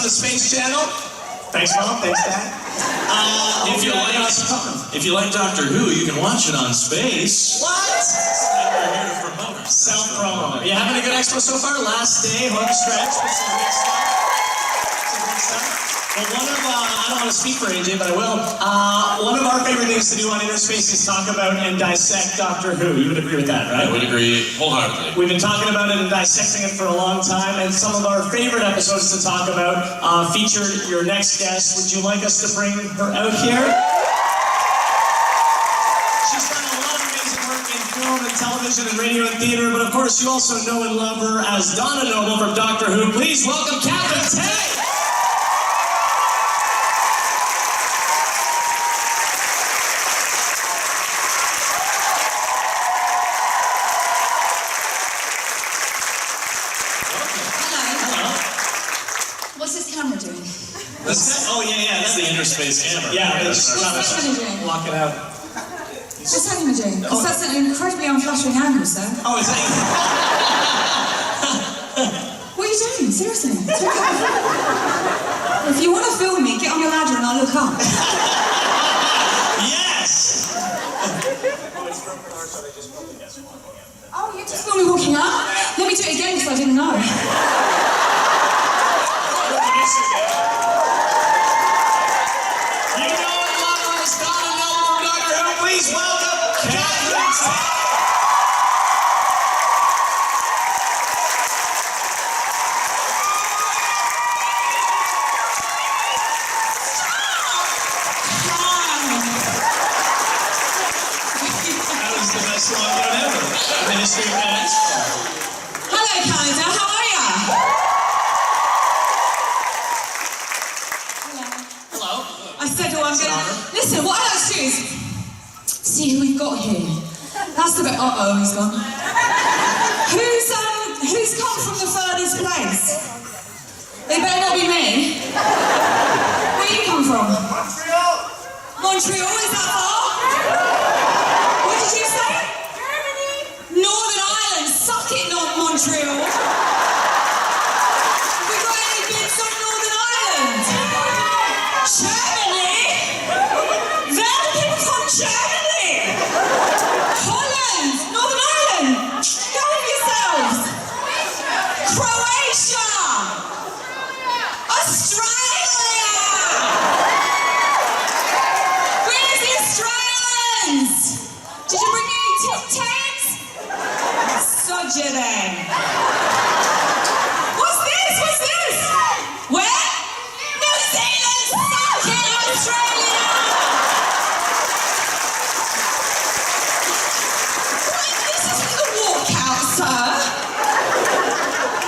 the Space Channel. Thanks, Mom. Thanks, Dad. If you like Doctor Who, you can watch it on Space. What? We're here to promote. Self-promo. You having a good expo so far? Last day, home stretch. Some great stuff. Well, I don't want to speak for AJ, but I will. One of our favorite things to do on Interspace is talk about and dissect Doctor Who. You would agree with that, right? I would agree wholeheartedly. We've been talking about it and dissecting it for a long time, and some of our favorite episodes to talk about featured your next guest. Would you like us to bring her out here? She's done a lot of amazing work in film and television and radio and theater, but of course you also know and love her as Donna Noble from Doctor Who. Please welcome Catherine Tate! Oh, yeah, that's the Interspace camera. Yeah, what's that camera doing? Walk it out. What's that camera doing? Because that's an incredibly unflattering angle, sir. Oh, is that? What are you doing? Seriously? If you want to film me, get on your ladder and I'll look up. Yes! Oh, you just filmed me walking up? Let me do it again because I didn't know. Please welcome Catherine Tate! That was the best lockout ever. Ministry of Dance. Hello, Canada. How are ya? Hello. I said, I'm gonna... Listen, what I like to do is... see who we've got here. That's the bit. Uh-oh, he's gone. Who's come from the furthest place? It better not be me. Where do you come from? Montreal! Montreal, is that far? What did you say? Germany! Northern Ireland, suck it, not Montreal. Have we got any bits on Northern Ireland? Germany? Where do people from Germany? Holland, Northern Ireland, go with yourselves. Croatia, Australia. Where's the Australians? Did you bring me any Tic Tacs? Sod you then. What's this? What's this? Where? New Zealand, suck it, Australia. Sir?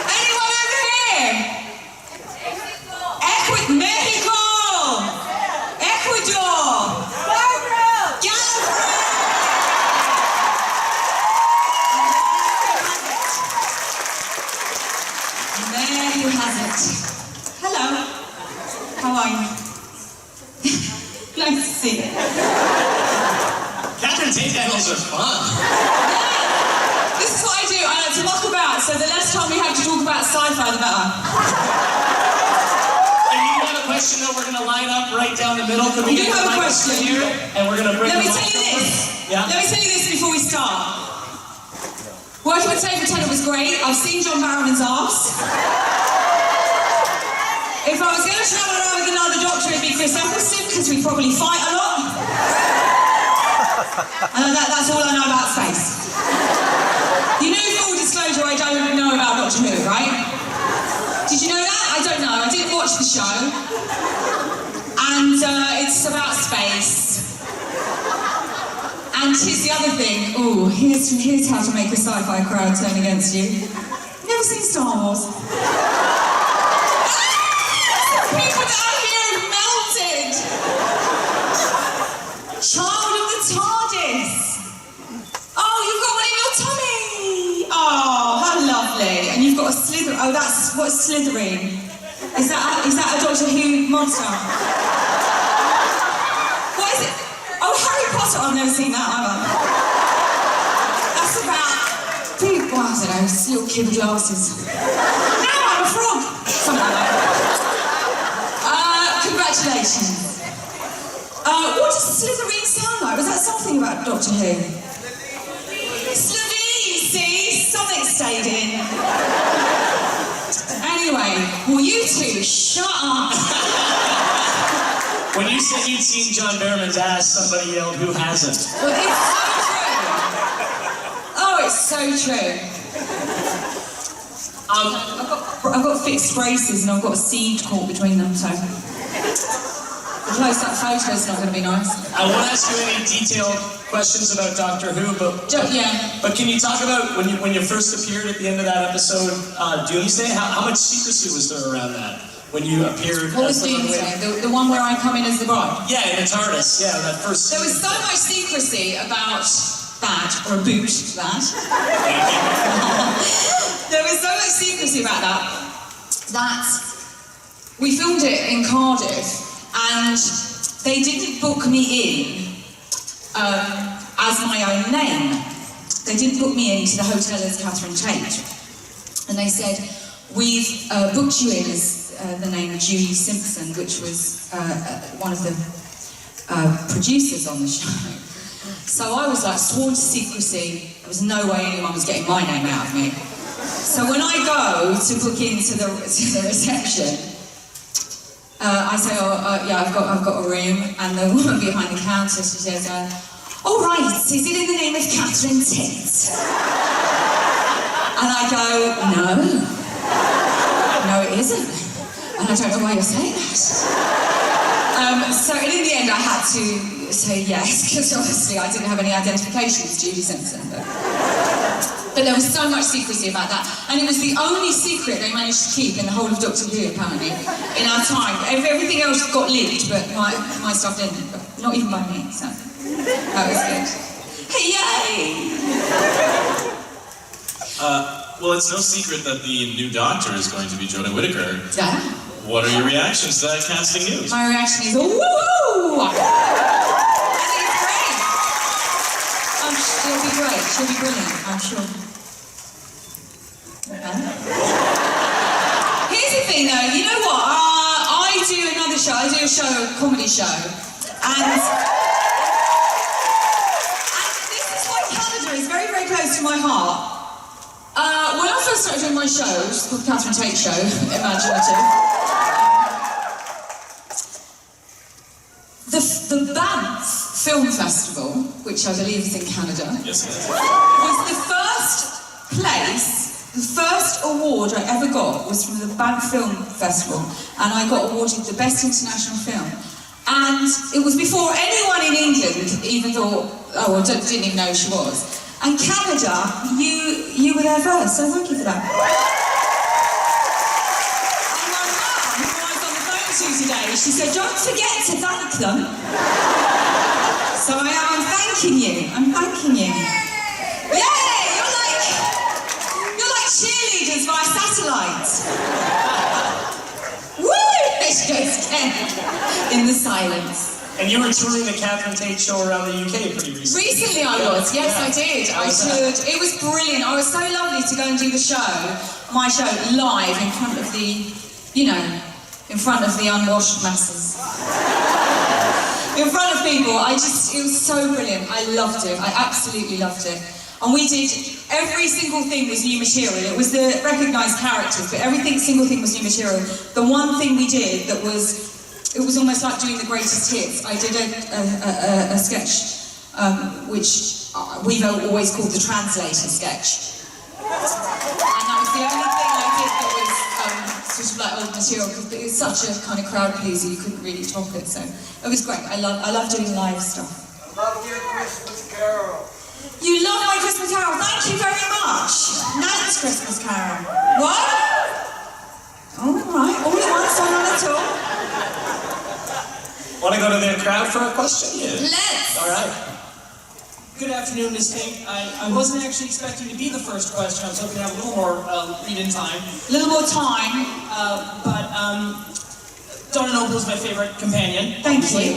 Anyone over here? Mexico! Ecuador! There you have it. Hello. How are you? Nice to see you. Catherine Tate demos are fun. This is what I do. I like to muck about, so the less time we have to talk about sci-fi, the better. And you have a question that we're going to line up right down the middle. Could we You get have the a mic question. here? And we're going to bring Let me the tell mic you over. this. Yeah? Let me tell you this before we start. Working with Table Tenor was great. I've seen John Barrowman's arse. If I was going to travel around with another doctor, it'd be Chris Eccleston, because we probably fight a lot. And that's all I know about space. You know, full disclosure, I don't know about Doctor Who, right? Did you know that? I don't know. I didn't watch the show. And it's about space. And here's the other thing. Ooh, here's how to make a sci-fi crowd turn against you. Never seen Star Wars? People down here have melted. Child of the TARDIS. Oh, you've got one in your tummy. Oh, how lovely. And you've got a slither. Oh, that's what's slithering. Is that a Doctor Who monster? What is it? Oh, Harry Potter. I've never seen that either. That's about people. I don't know, little kid with glasses. Now I'm a frog. Something like that. Congratulations. What does Slytherin sound like? Was that something about Doctor Who? Slovene, see? Something stayed in. Anyway, well, you two, shut up. When you said you'd seen John Barrowman's ass, somebody yelled, "Who hasn't?" Well, it's so true. Oh, it's so true. I've got fixed braces and I've got a seed caught between them, so the close-up photo's not going to be nice. I won't ask you any detailed questions about Doctor Who, but Yeah. But can you talk about when you first appeared at the end of that episode, Doomsday? How much secrecy was there around that when you appeared? What was Doomsday? The one where I come in as the bride? Yeah, in the TARDIS. Yeah, that first. There was so much secrecy about that, or about that. There was so much secrecy about that we filmed it in Cardiff, and they didn't book me in as my own name. They didn't book me into the hotel as Catherine Tate. And they said, "We've booked you in as the name Julie Simpson," which was one of the producers on the show. So I was like sworn to secrecy. There was no way anyone was getting my name out of me. So when I go to book into the reception, I say, yeah, I've got a room, and the woman behind the counter, she says, "Oh right, is it in the name of Catherine Tate?" And I go, no, it isn't. And I don't know why you're saying that. So in the end, I had to say yes, because obviously I didn't have any identification as Julie Simpson. But there was so much secrecy about that, and it was the only secret they managed to keep in the whole of Doctor Who, apparently, in our time. Everything else got leaked, but my stuff didn't. But not even by me, so that was good. Hey, yay! Well, it's no secret that the new Doctor is going to be Jodie Whittaker. Yeah. What are your reactions to that casting news? My reaction is, woo! I think it's great. She'll be great. She'll be brilliant, I'm sure. Here's the thing, though. You know what? I do another show. I do a comedy show, and this is why Canada is very, very close to my heart. When I first started doing my show, which is called Catherine Tate Show, imaginative. The Banff Film Festival, which I believe is in Canada, Yes, it is. was the first award I ever got was from the Banff Film Festival, and I got awarded the Best International Film. And it was before anyone in England even thought, didn't even know who she was. And Canada, you were there first, so thank you for that. And my mum, who I was on the phone to today, she said, "Don't forget to thank them." So I'm thanking you. I'm thanking you. Yay! You're like cheerleaders via satellite. Woo! There she goes again. In the silence. And you were touring the Catherine Tate Show around the UK pretty recently. Recently I was, yes I did. I toured. It was brilliant. I was so lovely to go and do the show, my show, live in front of the, in front of the unwashed masses. In front of people. It was so brilliant. I loved it. I absolutely loved it. And we did, every single thing was new material. It was the recognised characters, but single thing was new material. The one thing we did that was, it was almost like doing the greatest hits. I did a sketch, which we've always called the translator sketch. And that was the only thing I did that was sort of like old material, because it was such a kind of crowd pleaser, you couldn't really top it. So it was great. I love doing live stuff. I love your Christmas Carol. You love my Christmas Carol. Thank you very much. Nat's Christmas Carol. What? All right. All at once, none at all. Want to go to the crowd for a question? Yeah. Let's! All right. Good afternoon, Ms. Tate. I wasn't actually expecting to be the first question. I was hoping to have a little more read-in time. A little more time. But Donna Noble is my favorite companion. Thank you.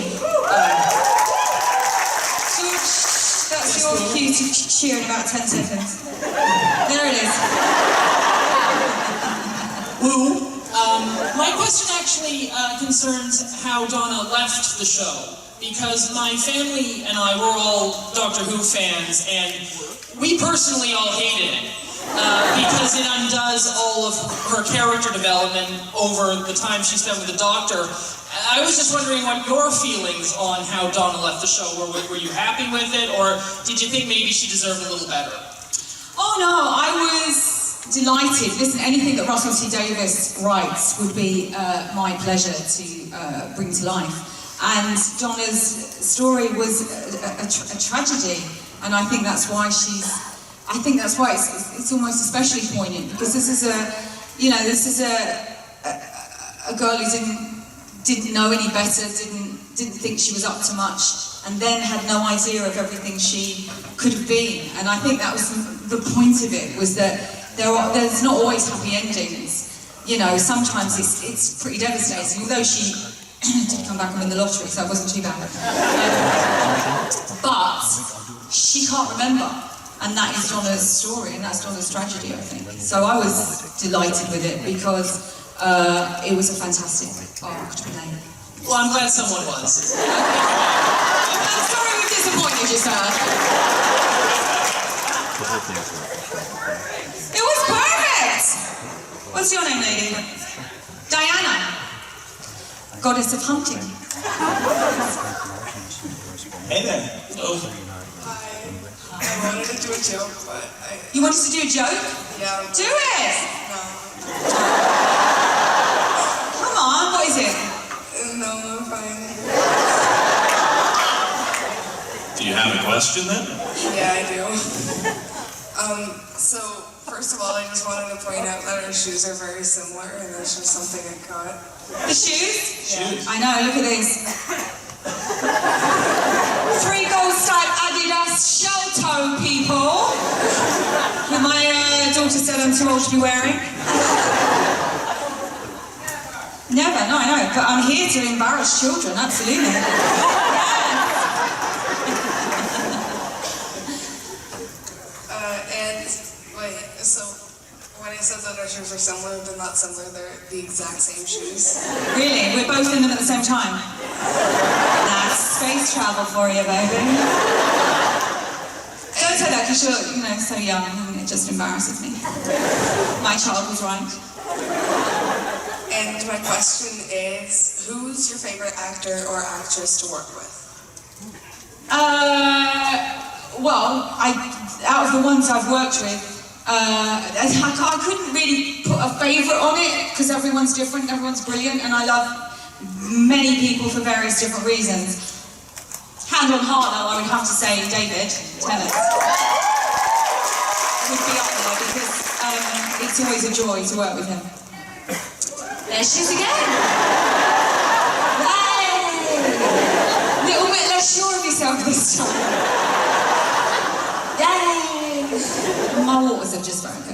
That's your cue to cheer in about 10 seconds. There it is. Woo! My question actually concerns how Donna left the show, because my family and I were all Doctor Who fans, and we personally all hated it. Because it undoes all of her character development over the time she spent with the Doctor. I was just wondering what your feelings on how Donna left the show were. Were you happy with it, or did you think maybe she deserved a little better? Oh no, I was delighted. Listen, anything that Russell T Davies writes would be my pleasure to bring to life. And Donna's story was a tragedy, and I think that's why it's almost especially poignant, because this is a girl who didn't know any better, didn't think she was up to much, and then had no idea of everything she could have been. And I think that was the point of it, was that there's not always happy endings. You know, sometimes it's pretty devastating, although she did come back and win the lottery, so that wasn't too bad. But she can't remember. And that is Donna's story, and that's Donna's tragedy, I think. So I was delighted with it, because it was a fantastic arc to play. Well, I'm glad someone was. I'm sorry we disappointed you, sir. It was perfect! What's your name, lady? Diana. Goddess of hunting. Hey there. Oh, I wanted to do a joke, but You wanted to do a joke? yeah. Do it! No. Come on, what is it? No, I'm fine. do you have a question then? Yeah, I do. So, first of all, I just wanted to point out that our shoes are very similar, and that's just something I caught. The shoes? Shoes. I know, look at these. 3 gold stripe Adidas shell toe, people. Who my daughter said I'm too old to be wearing. Never, no, I know. But I'm here to embarrass children, absolutely. And, wait, so when I said that our shoes are similar, they're not similar, they're the exact same shoes. Really? We're both in them at the same time? That's space travel for you, baby. Don't say that, because you're, so young, and it just embarrasses me. My child was right. And my question is, who's your favorite actor or actress to work with? Well, out of the ones I've worked with, I couldn't really put a favourite on it, because everyone's different, everyone's brilliant, and I love many people for various different reasons. Hand on heart, though, I would have to say David Tennant would be up there, because it's always a joy to work with him. There she is again! Yay! Little bit less sure of yourself this time. Yay! My waters have just broken.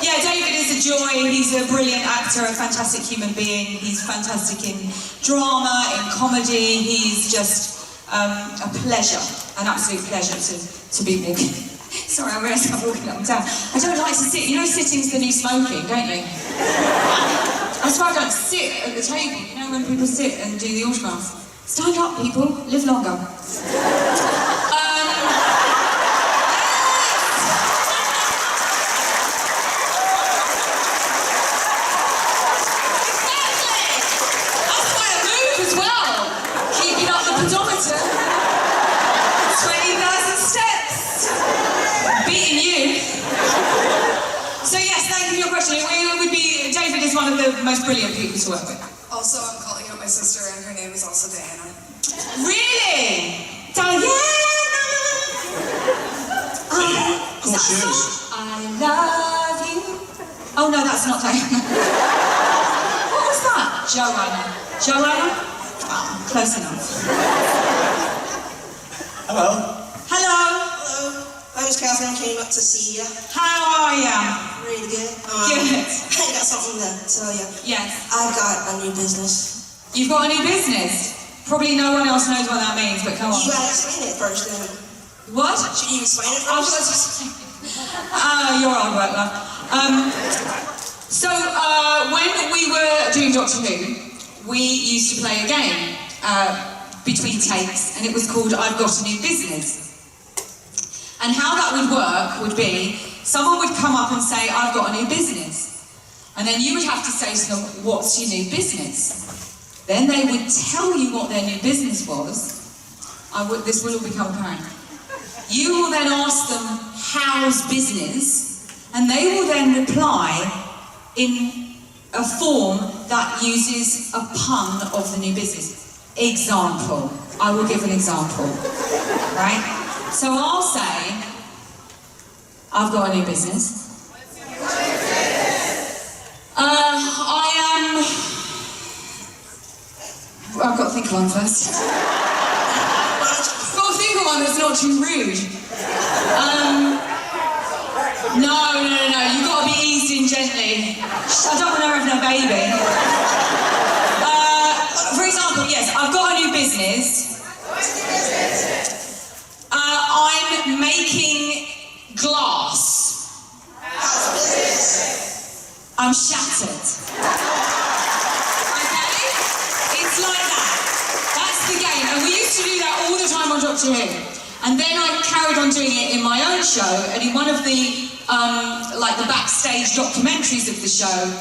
Yeah, David is a joy. He's a brilliant actor, a fantastic human being. He's fantastic in drama, in comedy. He's just a pleasure, an absolute pleasure to be walking. Sorry, I realised I'm walking up and down. I don't like to sit. You know, sitting's the new smoking, don't you? That's why I don't sit at the table. You know, when people sit and do the autographs. Stand up, people. Live longer. One of the most brilliant people to work with. Also, I'm calling out my sister, and her name is also Diana. Really? Diana! Cool shoes. I love you. Oh no, that's not Diana. What was that? Joanna. Joanna? Oh, close enough. Hello. Hello. Hello, my name's Catherine. Came up to see you. How are you? Really good. Good. I got something to tell you. Yes. I've got a new business. You've got a new business? Probably no one else knows what that means, but come on. You gotta explain it first, then. What? Should you explain it I've first? got to... you're on work, love. So, when we were doing Doctor Who, we used to play a game between takes, and it was called I've Got a New Business. And how that would work would be, someone would come up and say, I've got a new business. And then you would have to say to them, what's your new business? Then they would tell you what their new business was. This will all become apparent. You will then ask them, how's business? And they will then reply in a form that uses a pun of the new business. Example. I will give an example. Right? So I'll say, I've got a new business. I've got to think of one first. I've got to think of one that's not too rude. No, you've got to be eased in gently. I don't want her having a baby. For example, yes, I've got a new business. I'm making glass. I'm shattered. Okay? It's like that. That's the game. And we used to do that all the time on Doctor Who. And then I carried on doing it in my own show, and in one of the the backstage documentaries of the show,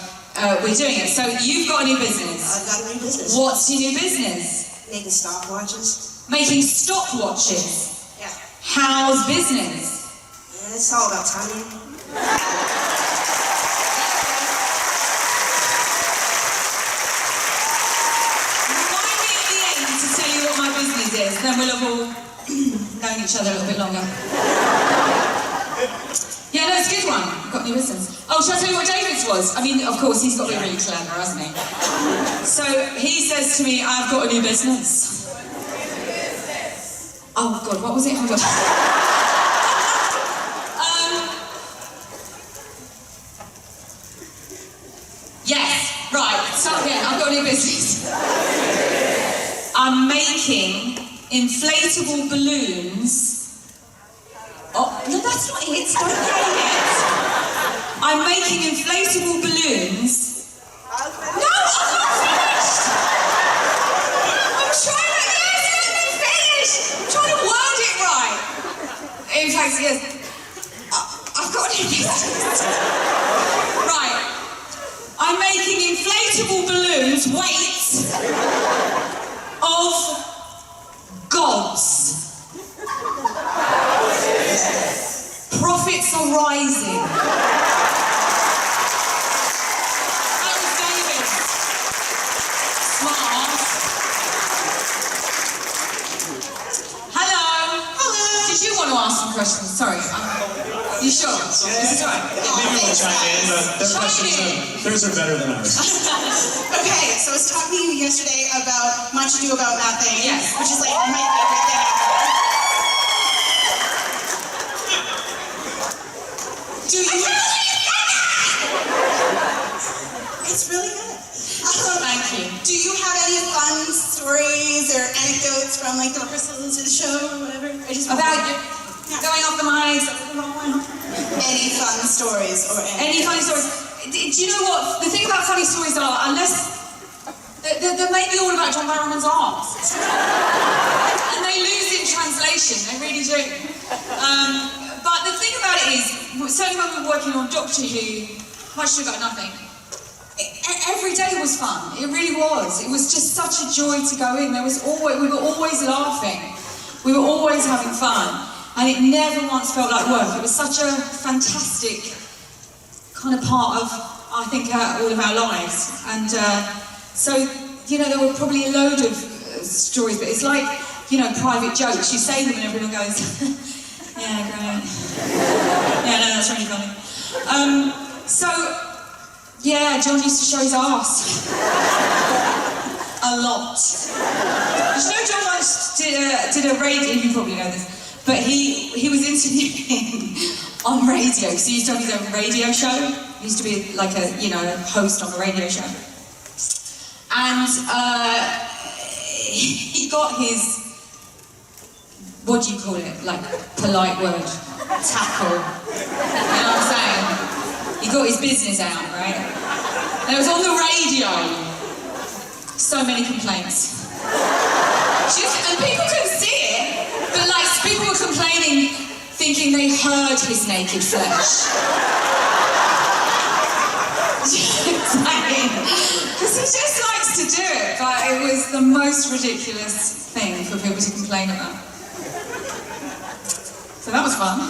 we're doing it. So you've got a new business. I've got a new business. What's your new business? Making stopwatches. Making stopwatches. Yeah. How's business? And it's all about timing. Remind me at the end to tell you what my business is, then we'll have all known each other a little bit longer. Yeah, no, it's a good one. I've got a new business. Oh, shall I tell you what David's was? I mean, of course, he's got to be really clever, hasn't he? So he says to me, I've got a new business. Oh, God, what was it? Hold on. Yes, right, start again. I've got a new business. I'm making inflatable balloons. Oh, no, that's not it. Don't play it. I'm making inflatable balloons. No, I'm not finished. I'm trying to. Yes, let me finish. I'm trying to word it right. In fact, yes. I've got a new business. Right. I'm making inflatable balloons. Wait. Of gods. Profits are rising. That was David. Smart. Hello. Hello. Did you want to ask some questions? Sorry. You sure? Is this right? Maybe we'll chime in, but theirs are better than ours. Okay, so I was talking to you yesterday about Much Ado About Nothing, Yes. which is like my favorite thing ever. Do you? It's really good. Thank you. Do you have any fun stories or anecdotes from like the rehearsals of the show or whatever? I just About going off the mics. any fun stories or Any funny stories? Do you know what? The thing about funny stories are, unless they're mainly all about John Barrowman's arms, and they lose in translation. They really do. But the thing about it is, certainly when we were working on Doctor Who, Much Ado About Nothing, every day was fun. It really was. It was just such a joy to go in. We were always laughing. We were always having fun. And it never once felt like work. It was such a fantastic kind of part of, I think, all of our lives. And so, there were probably a load of stories, but it's like, private jokes. You say them and everyone goes, yeah, great. Yeah, no, that's really funny. John used to show his arse. A lot. Did you know John once did a radio, you probably know this, but he was interviewing on radio, because he used to have his own radio show. He used to be like a host on a radio show. And he got his, what do you call it, like polite word, tackle. You know what I'm saying? He got his business out, right? And it was on the radio. So many complaints. And people couldn't see it, but like people were complaining, thinking they heard his naked flesh. Because he just likes to do it, but it was the most ridiculous thing for people to complain about. So that was fun.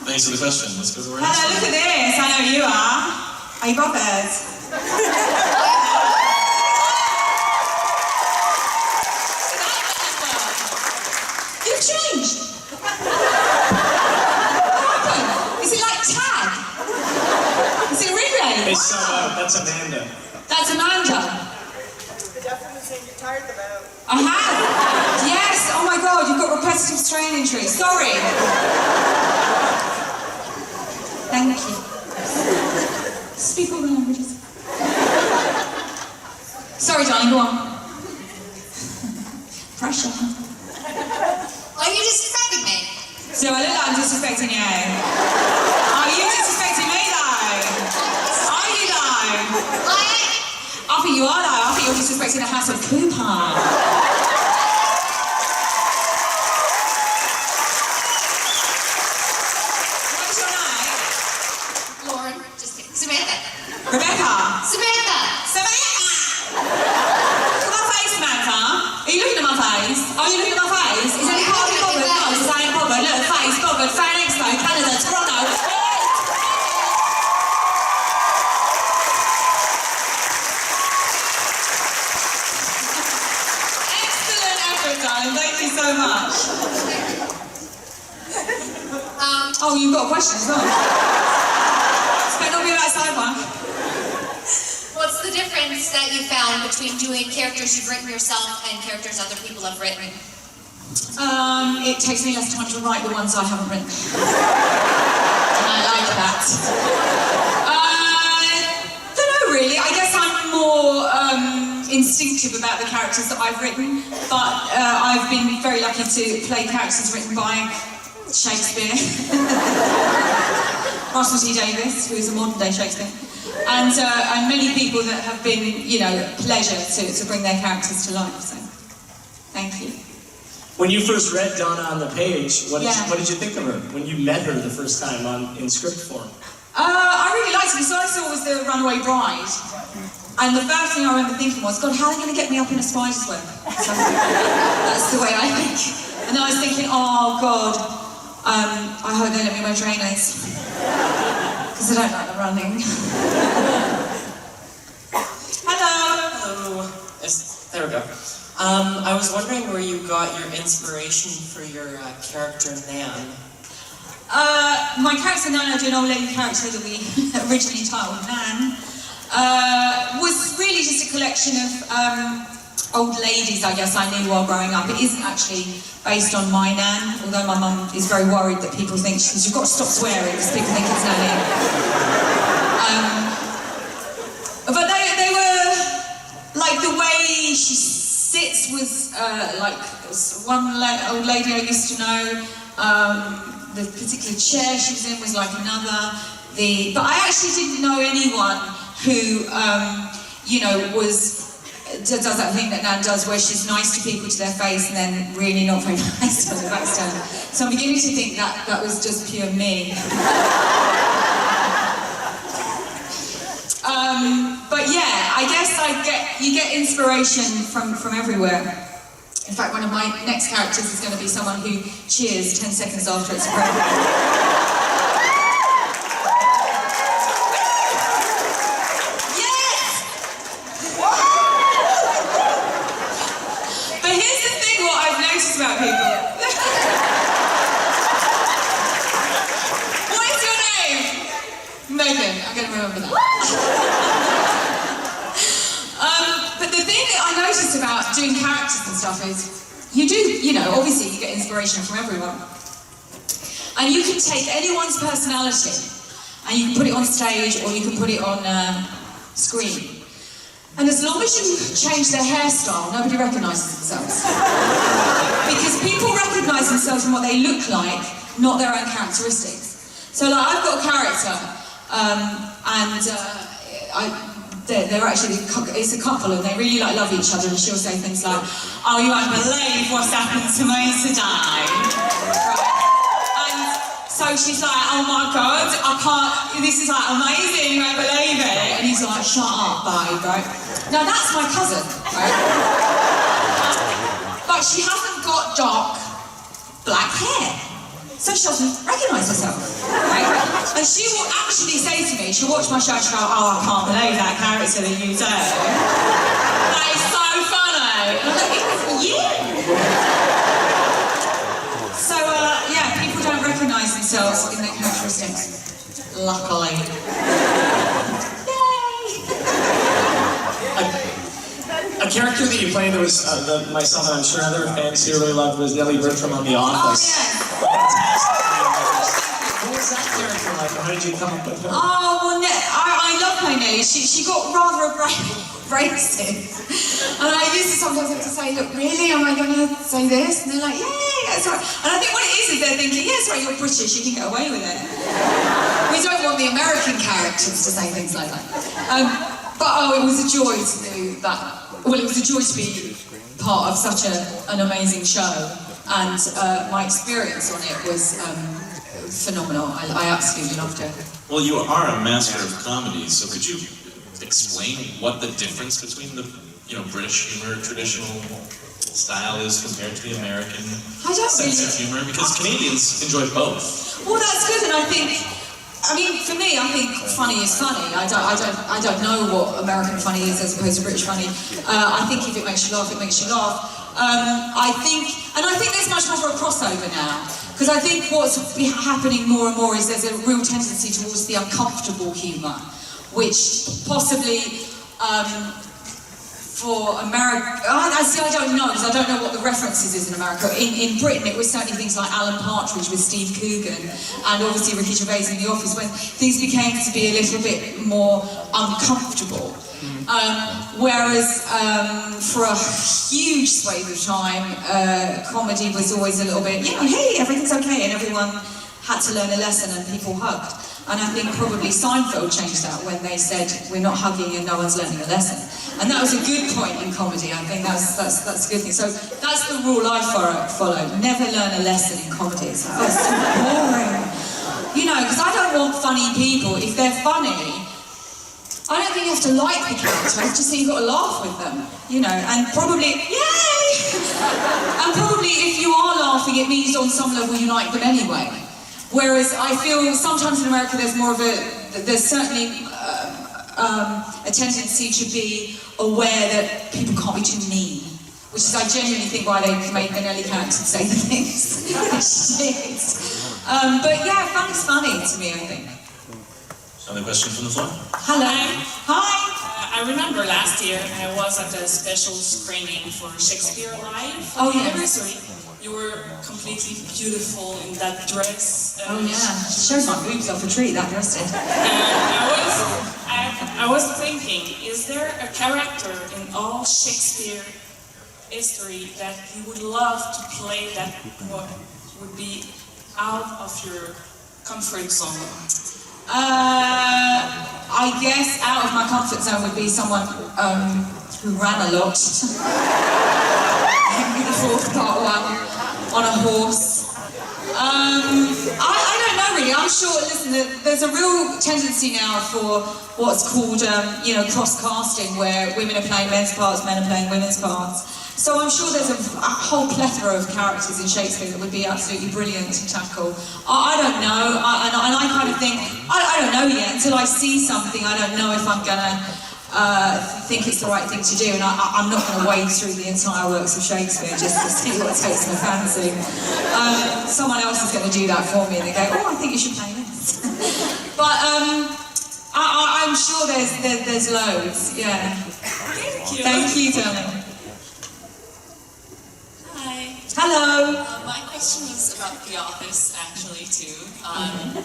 Thanks for the question. Let's go to our Hello, next look at this. I know who you are. Are you bothered? You've changed. What happened? Is it like tag? Is it relay? Hey, so, that's Amanda. That's Amanda. The definitely saying you're tired about. I have. Yes. Oh my God, you've got repetitive strain injury. Sorry. Thank you. Speak all the languages. Sorry, darling, go on. Pressure. Are you disrespecting me? So I look like I'm disrespecting you. Are you disrespecting me though? Are you though? I think you are though. I think you're disrespecting the house of Cooper. What's your name? Lauren, just kidding. Samantha. Rebecca. Samantha. Samantha! Look at my face, Samantha. Are you looking at my face? Are you looking at my face? Is any part of it bothered? No, it's ain't bothered. Look, face, bothered. Fan Expo, Canada, Toronto. Excellent effort, darling. Thank you so much. Oh, you've got a question as well. It's better not be about sci-fi. What's the difference that you found between doing characters you've written yourself and characters other people have written? It takes me less time to write the ones I haven't written. And I like that. Don't know really. I guess I'm more instinctive about the characters that I've written, but I've been very lucky to play characters written by Shakespeare. Russell T Davies, who is a modern day Shakespeare. And many people that have been, you know, pleasure to bring their characters to life. So, thank you. When you first read Donna on the page, what did you think of her when you met her the first time in script form? I really liked it. So I saw was the Runaway Bride. And the first thing I remember thinking was, God, how are they going to get me up in a spider's web? So, that's the way I think. And then I was thinking, oh God, I hope they let me wear trainers. Because I don't like the running. Hello. Hello. There we go. I was wondering where you got your inspiration for your character Nan. My character Nan, an old lady character that we originally titled Nan, was really just a collection of old ladies, I guess, I knew while growing up. It isn't actually based on my Nan, although my mum is very worried that people think you've got to stop swearing because people think it's Nanny. But they were like the way she sits was like one old lady I used to know. The particular chair she was in was like another. But I actually didn't know anyone who, you know, does that thing that Nan does where she's nice to people to their face and then really not very nice to the backstand. So I'm beginning to think that was just pure me. But yeah, I guess you get inspiration from everywhere. In fact, one of my next characters is going to be someone who cheers 10 seconds after it's appropriate. About people. What is your name? Megan. I'm going to remember that. But the thing that I noticed about doing characters and stuff is you do, you know, obviously you get inspiration from everyone. And you can take anyone's personality and you can put it on stage or you can put it on screen. And as long as you change their hairstyle, nobody recognises themselves. Because people recognise themselves from what they look like, not their own characteristics. So like, I've got a character, and they're actually, it's a couple and they really like love each other, and she'll say things like, oh, you won't believe what's happened to me today. Right. And so she's like, oh my God, I can't, this is like amazing, you won't believe it. And he's like, shut up, babe, right? Now that's my cousin, right? But she hasn't got dark black hair. So she doesn't recognise herself, right? And she will actually say to me, she'll watch my show and she'll go, oh, I can't believe that character that you do. That is so funny. And I'm like, it's you. So, yeah, people don't recognise themselves in their characteristics. Luckily. A character that you played that was myself and I'm sure other fans here really loved was Nellie Bertram on The Office. Oh, yeah. What was that character like? How did you come up with her? Oh, well, I love my Nellie. She got rather abrasive. And I used to sometimes have to say, look, really, am I going to say this? And they're like, yeah, it's all right. And I think what it is they're thinking, yeah, sorry, you're British, you can get away with it. We don't want the American characters to say things like that. But oh, it was a joy to do that. Well, it was a joy to be part of such an amazing show, and my experience on it was phenomenal. I absolutely loved it. Well, you are a master of comedy, so could you explain what the difference between the British humor traditional style is compared to the American sense of humor? Because Canadians enjoy both. Well, that's good, and I mean, for me, I think funny is funny. I don't know what American funny is as opposed to British funny. I think if it makes you laugh, it makes you laugh. I think there's much more of a crossover now. Because I think what's happening more and more is there's a real tendency towards the uncomfortable humour, which possibly for America, I don't know, because I don't know what the references is in America. In Britain, it was certainly things like Alan Partridge with Steve Coogan, and obviously Ricky Gervais in The Office, when things became to be a little bit more uncomfortable. Whereas for a huge swathe of time, comedy was always a little bit, hey, everything's okay, and everyone had to learn a lesson and people hugged. And I think probably Seinfeld changed that when they said, we're not hugging and no one's learning a lesson. And that was a good point in comedy. I think that's a good thing. So that's the rule I follow. Never learn a lesson in comedy. It's like, oh, it's so boring. Because I don't want funny people. If they're funny, I don't think you have to like the character, just so you've got to laugh with them. And probably, yay! And probably if you are laughing, it means on some level you like them anyway. Whereas I feel sometimes in America there's certainly a tendency to be aware that people can't be too mean, which is I genuinely think why they made the Nellie character say the things she did. But yeah, funny's funny to me, I think. Another question from the floor? Hello. Hi. I remember last year I was at a special screening for Shakespeare Live Oh, yeah. anniversary. You were completely beautiful in that dress. Oh yeah, she shows my boobs off a tree, that dress did. I was thinking, is there a character in all Shakespeare history that you would love to play that would be out of your comfort zone? I guess out of my comfort zone would be someone who ran a lot. Henry IV Part 1 on a horse. I don't know really. I'm sure. Listen, there's a real tendency now for what's called cross-casting, where women are playing men's parts, men are playing women's parts. So I'm sure there's a whole plethora of characters in Shakespeare that would be absolutely brilliant to tackle. I don't know, and I kind of think, I don't know yet. Until I see something, I don't know if I'm going to think it's the right thing to do, and I'm not going to wade through the entire works of Shakespeare just to see what takes my fancy. Someone else is going to do that for me, and they go, oh, I think you should play this. But I'm sure there's loads, yeah. Thank you. Thank you, darling. Hi. Hello. My question was about The Office, actually, too.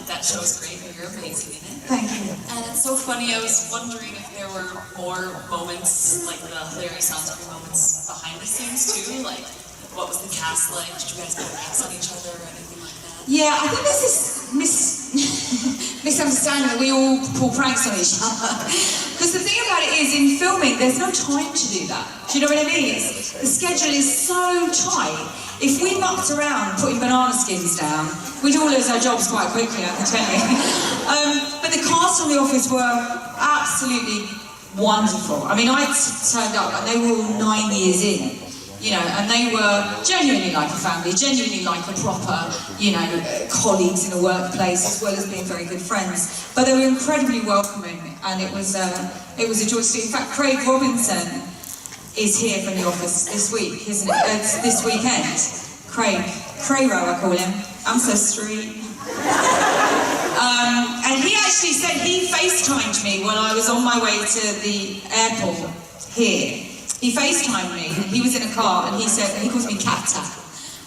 That show is great, and you're amazing in it. Thank you. And it's so funny, I was wondering if there were more moments, like the hilarious on-screen moments behind the scenes, too? Like, what was the cast like? Did you guys put pranks on each other or anything like that? Yeah, I think there's this misunderstanding that we all pull pranks on each other. Because the thing about it is, in filming, there's no time to do that. Do you know what I mean? The schedule is so tight. If we mucked around putting banana skins down, we'd all lose our jobs quite quickly, I can tell you. But the cast on The Office were absolutely wonderful. I mean, I turned up and they were all 9 years in. You know, and they were genuinely like a family, genuinely like a proper, you know, colleagues in a workplace, as well as being very good friends. But they were incredibly welcoming, and it was a joy to see. In fact, Craig Robinson is here from The Office this week, isn't it? It's this weekend. Crayro, I call him. I'm so street. And he actually said he FaceTimed me when I was on my way to the airport here. He FaceTimed me, he was in a car, and he said, and he calls me Cat Tat,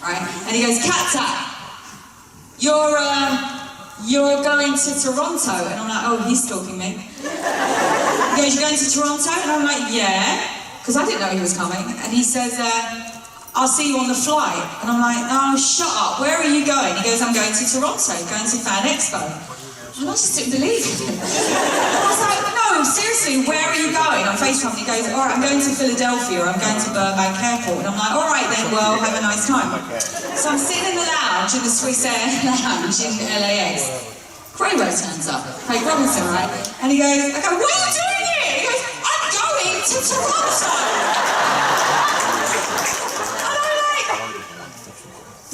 right? And he goes, Cat Tat, you're going to Toronto. And I'm like, oh, he's stalking me. He goes, you're going to Toronto? And I'm like, yeah, because I didn't know he was coming. And he says, I'll see you on the flight. And I'm like, oh, shut up, where are you going? He goes, I'm going to Toronto, going to Fan Expo. And I just didn't believe him. And I was like, no, seriously, where are you going? On FaceTime, he goes, all right, I'm going to Philadelphia, or I'm going to Burbank Airport. And I'm like, all right then, well, have a nice time. So I'm sitting in the lounge, in the Swiss Air lounge in LAX. Crayro turns up, Craig Robinson, right? And he goes, I go, what are you doing here? He goes, I'm going to Toronto. And I'm like,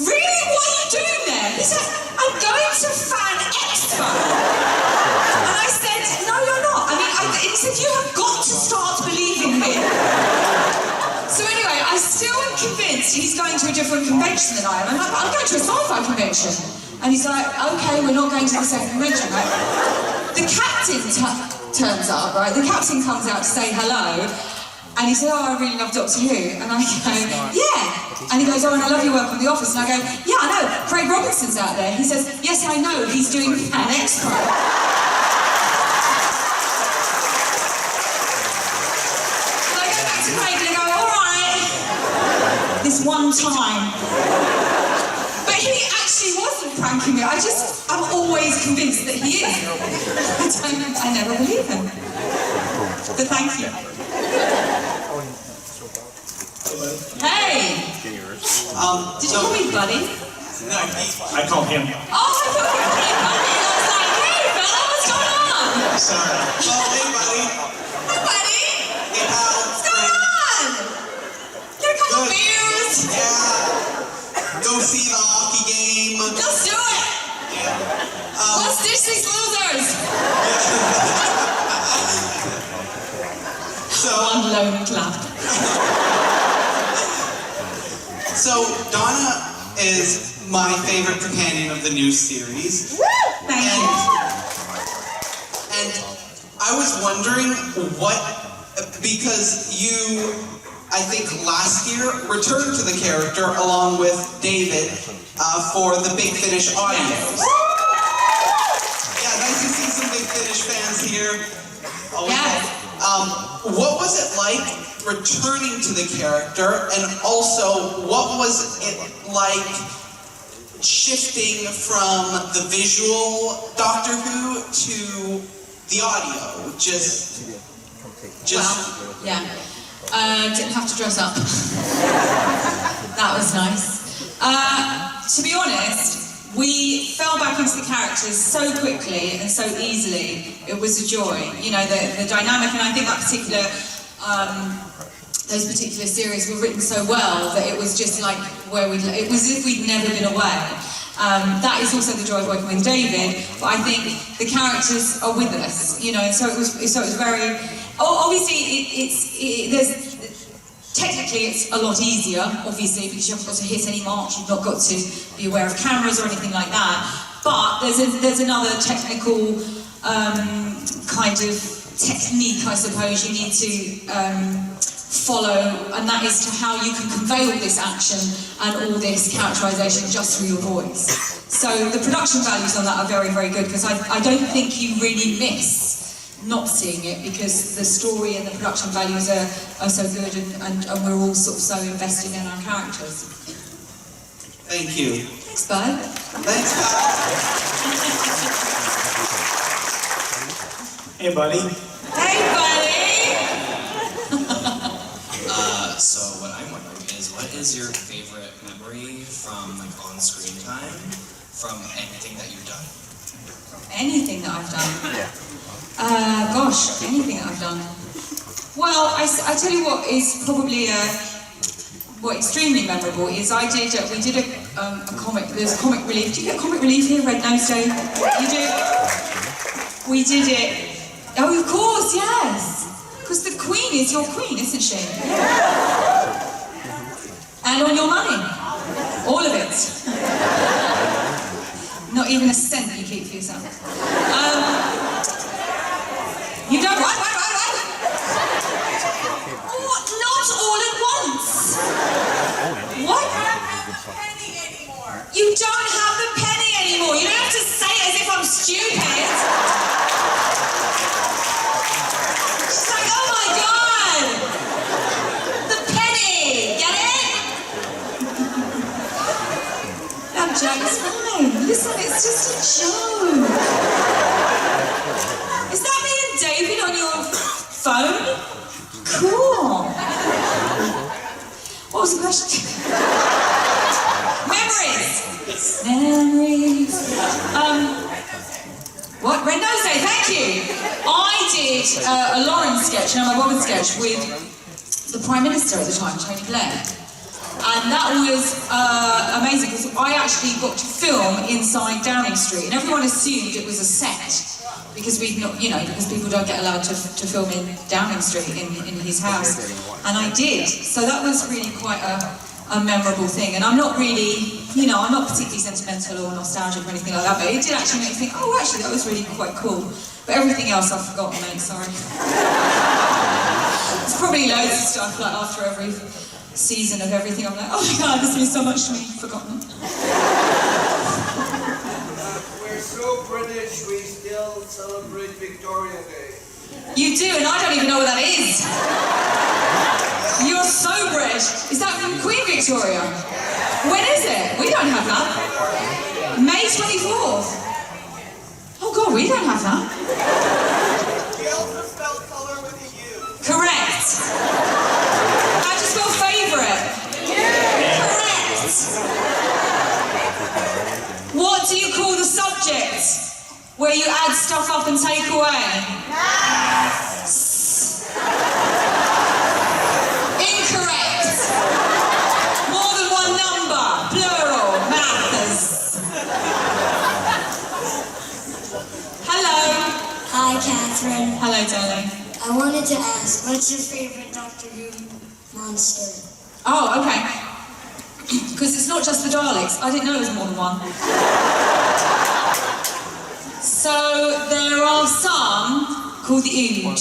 really, what are you doing there? He said, I'm going to Fan Expo. And I said, no, you're not. I mean, he said, you have got to start believing me. So anyway, I still am convinced he's going to a different convention than I am. I'm like, I'm going to a sci-fi convention. And he's like, okay, we're not going to the same convention, right? The captain turns up, right? The captain comes out to say hello. And he said, oh, I really love Doctor Who. And I go, yeah. And he goes, oh, and I love your work on The Office. And I go, yeah, I know, Craig Robinson's out there. He says, yes, I know, he's doing Fan Expo. So I go back to Craig and I go, all right, this one time. But he actually wasn't pranking me. I'm always convinced that he is. I never believe him. But thank you. Hey! Did you call me Buddy? No, I called him. Oh, I thought you were calling Buddy. I was like, hey, fella, what's going on? Sorry. Oh, hey, buddy. Hey, Buddy. Hey, pal. What's going on? Get a couple beers. Yeah. Go see the hockey game. Let's do it. Yeah. Let's ditch these losers. So, one lone clap. So, Donna is my favorite companion of the new series. Woo! Thank you. And I was wondering because you, I think last year, returned to the character along with David for the Big Finish audios. Yeah, nice to see some Big Finish fans here. Yes. What was it like returning to the character, and also what was it like shifting from the visual Doctor Who to the audio? Well, yeah. Didn't have to dress up. That was nice. To be honest, we fell back into the characters so quickly and so easily. It was a joy, you know, the dynamic, and I think that particular, those particular series were written so well that it was just like it was as if we'd never been away. That is also the joy of working with David, but I think the characters are with us, you know, and so it was very, obviously technically it's a lot easier, obviously, because you haven't got to hit any marks, you've not got to be aware of cameras or anything like that, but there's another technical kind of technique, I suppose, you need to follow, and that is to how you can convey all this action and all this characterization just through your voice. So the production values on that are very, very good, because I don't think you really miss not seeing it, because the story and the production values are so good, and we're all sort of so invested in our characters. Thank you. Thanks, bud. Thanks, bud. Hey, buddy. Hey, buddy! So what I'm wondering is, what is your favorite memory from like on-screen time from anything that you've done? Anything that I've done? Gosh, anything that I've done. Well, I tell you what is probably what extremely memorable is we did a comic. There's a comic relief. Do you get comic relief here, Red Nose Day? You do. We did it. Oh, of course, yes. Because the Queen is your Queen, isn't she? And on your money. All of it. Not even a cent you keep for yourself. You've done right. What? Not all at once. What? You don't have the penny anymore. You don't have to say it as if I'm stupid. She's like, oh my God! The penny! Get it? I'm joking. It's fine. Listen, it's just a joke. Is that me and David on your phone? Cool. What was the question? Memories. What? Red Nose Day, thank you. I did a Lauren sketch, an Emma Roberts sketch with the Prime Minister at the time, Tony Blair. And that was amazing because I actually got to film inside Downing Street, and everyone assumed it was a set because we'd not, because people don't get allowed to film in Downing Street in his house, and I did. So that was really quite a memorable thing. And I'm not really, I'm not particularly sentimental or nostalgic or anything like that, but it did actually make me think, oh, actually that was really quite cool. But everything else I've forgotten, mate. Sorry. There's probably loads of stuff like after every season of everything, I'm like, oh my God, this means so much to me, forgotten. We're so British, we still celebrate Victoria Day. You do, and I don't even know what that is. You're so British. Is that from Queen Victoria? When is it? We don't have that. May 24th. Oh God, we don't have that. We also spell color with a U. Correct. How do you spell favourite? Correct. What do you call the subject where you add stuff up and take away? Incorrect. More than one number. Plural. Maths. Hello. Hi, Catherine. Hello, darling. I wanted to ask, what's your favorite Doctor Who monster? Oh, okay. Because it's not just the Daleks. I didn't know there was more than one. So there are some called the Ood.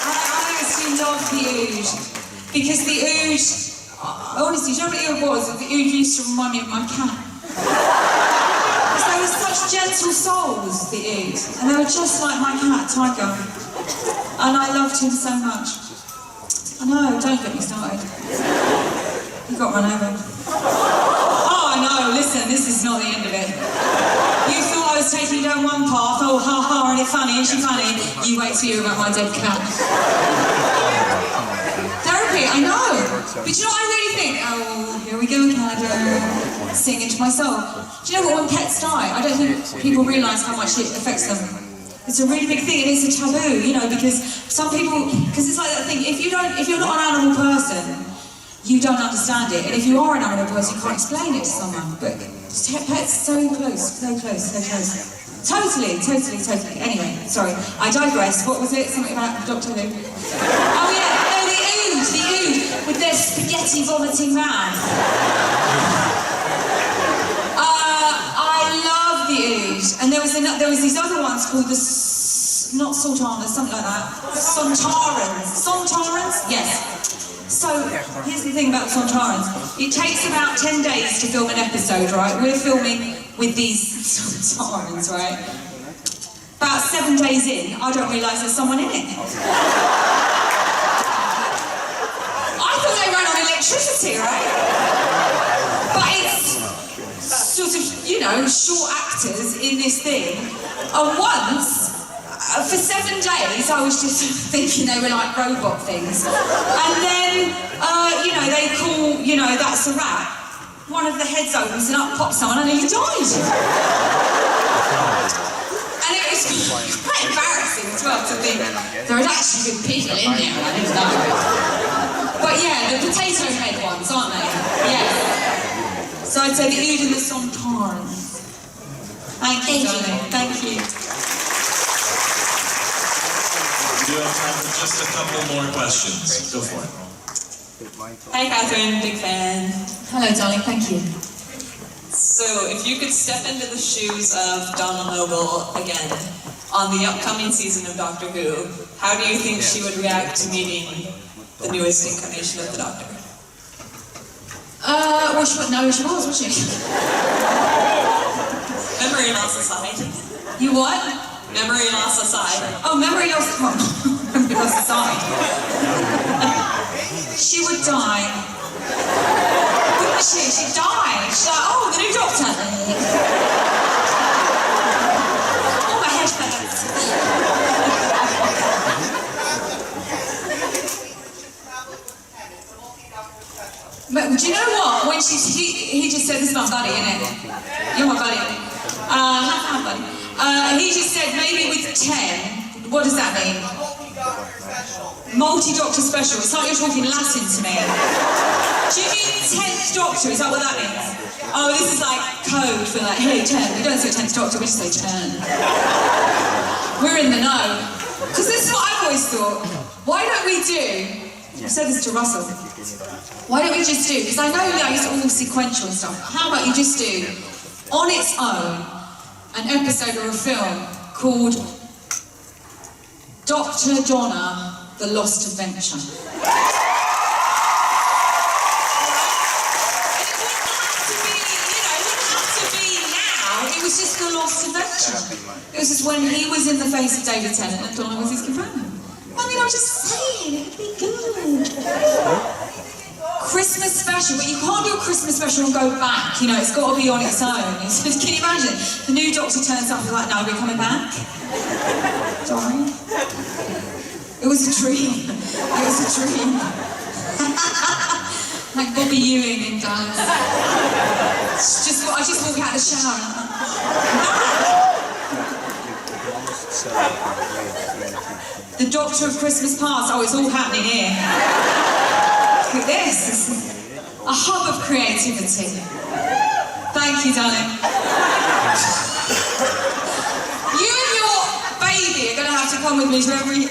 I actually love the Ood. Because the Ood, honestly, do you know what the Ood was? The Ood used to remind me of my cat. Because they were such gentle souls, the Ood. And they were just like my cat, Tiger. And I loved him so much. I know, don't get me started. He got run over. Oh, no, listen, this is not the end of it. You thought I was taking you down one path, oh, ha ha, and it's funny, isn't she funny? You wait till you hear about my dead cat. Therapy, I know. But you know what I really think? Oh, here we go, Canada. Singing to myself. Do you know what, when pets die, I don't think people realise how much it affects them. It's a really big thing, and it's a taboo, because some people, because it's like that thing, if you're not an animal person, you don't understand it, and if you are an animal person, you can't explain it to someone, but pets, so close. Totally. Anyway, sorry, I digress. What was it? Something about Doctor Who? Oh yeah, no, the Ood, with their spaghetti vomiting man. The Ood, and there was these other ones called the not Sultanas, something like that. Sontarans, yes. So here's the thing about the Sontarans. It takes about 10 days to film an episode, right? We're filming with these Sontarans, right? About 7 days in, I don't realise there's someone in it. I thought they ran on electricity, right? But it's sort of, short actors in this thing, And once, for 7 days, I was just thinking they were like robot things. And then, they call, that's a rat. One of the heads opens and up pops someone and he died. And it was quite embarrassing as well to think there had actually been people in there and I didn't know. But yeah, the potato head ones, aren't they? Yeah. So I'd say the ood and the sometimes. Thank you, darling. Thank you. We do have time for just a couple more questions. Go for it. Hi, Catherine, big fan. Hello, darling. Thank you. So, if you could step into the shoes of Donna Noble again on the upcoming season of Doctor Who, how do you think she would react to meeting the newest incarnation of the Doctor? Well, she wouldn't know who she was, would she? Memory loss aside. You what? Memory loss aside. Oh, memory loss. Memory loss aside. She would die. Wouldn't she? She'd die. She's like, oh, the new Doctor. Oh, my head hurts. But do you know what? When he just said, this is my buddy, innit? You're my buddy. Hi, buddy. He just said maybe with 10. What does that mean? Multi-Doctor special. It's like you're talking Latin to me. Do you mean 10th Doctor? Is that what that means? Oh, this is like code for like, hey, 10. We don't say 10th Doctor, we just say 10. We're in the know. Because this is what I've always thought. Why don't we do, I've said this to Russell, why don't we just do, because I know it's all sequential and stuff, how about you just do, on its own, an episode or a film called Dr. Donna, The Lost Adventure. And it wouldn't have to be now, it was just The Lost Adventure. It was just when he was in the face of David Tennant and Donna was his companion. I mean, I was just saying, it'd be good. Christmas special, but you can't do a Christmas special and go back, it's got to be on its own. Can you imagine? The new Doctor turns up and like, no, we're coming back. Sorry. It was a dream. It was a dream. Like Bobby Ewing in Dallas. I just walk out of the shower. The Doctor of Christmas Past. Oh, it's all happening here. Look at this. A hub of creativity. Thank you, darling. You and your baby are going to have to come with me to every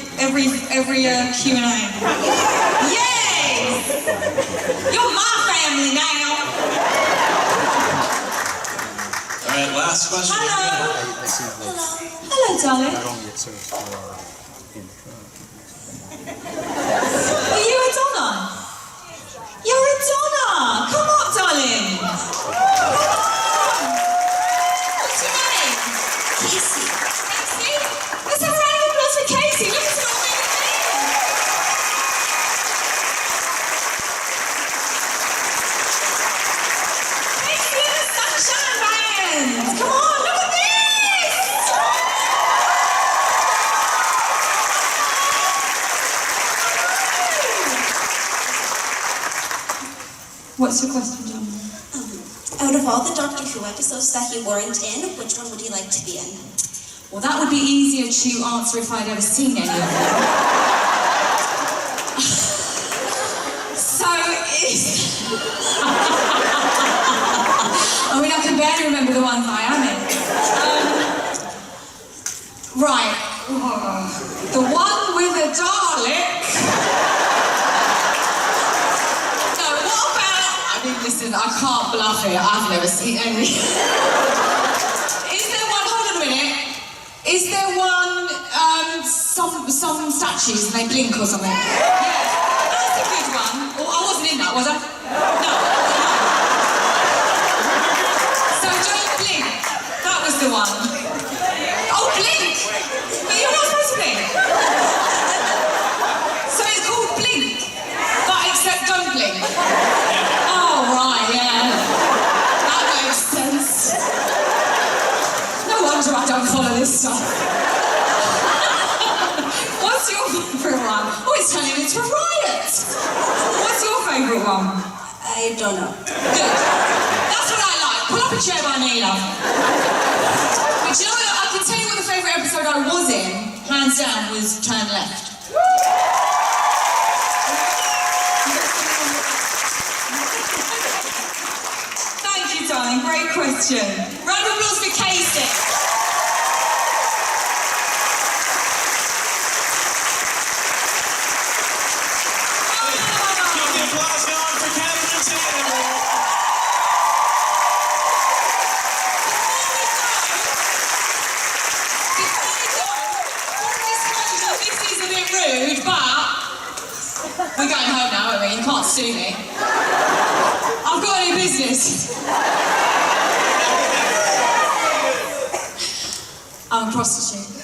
Q&A. Yay! You're my family now. All right, last question. Hello. Hello, darling. Are you a Donna? You're a Donna! Come up, darling! What's your name? Casey. Casey? Let's have a round of applause for Casey. Look at what we're Casey and the Sunshine Band! Come on, look at this! What's your question, John? Out of all the Doctor Who episodes that you weren't in, which one would you like to be in? Well, that would be easier to answer if I'd ever seen any of them. So, I mean, I can barely remember the ones I am in. Right. The one with the Dalek. Listen, I can't bluff it. I've never seen any. Is there one? Hold on a minute. Is there one? Some statues and they blink or something. Yeah, that's a good one. Oh, I wasn't in that, was I? No. So don't blink. That was the one. Oh, blink. But you're not supposed to blink. So it's called Blink, but except don't blink. I don't follow this stuff. it's turning into a riot. What's your favourite one? I don't know. Good. That's what I like. Pull up a chair by me, love. But you know what? I can tell you what the favourite episode I was in, hands down, was Turn Left. Thank you, darling. Great question. Round of applause for Casey. Give the applause going for Catherine Tate. This is a bit rude, but we're going home now, aren't we? You can't sue me. I've got any business. I'm a prostitute.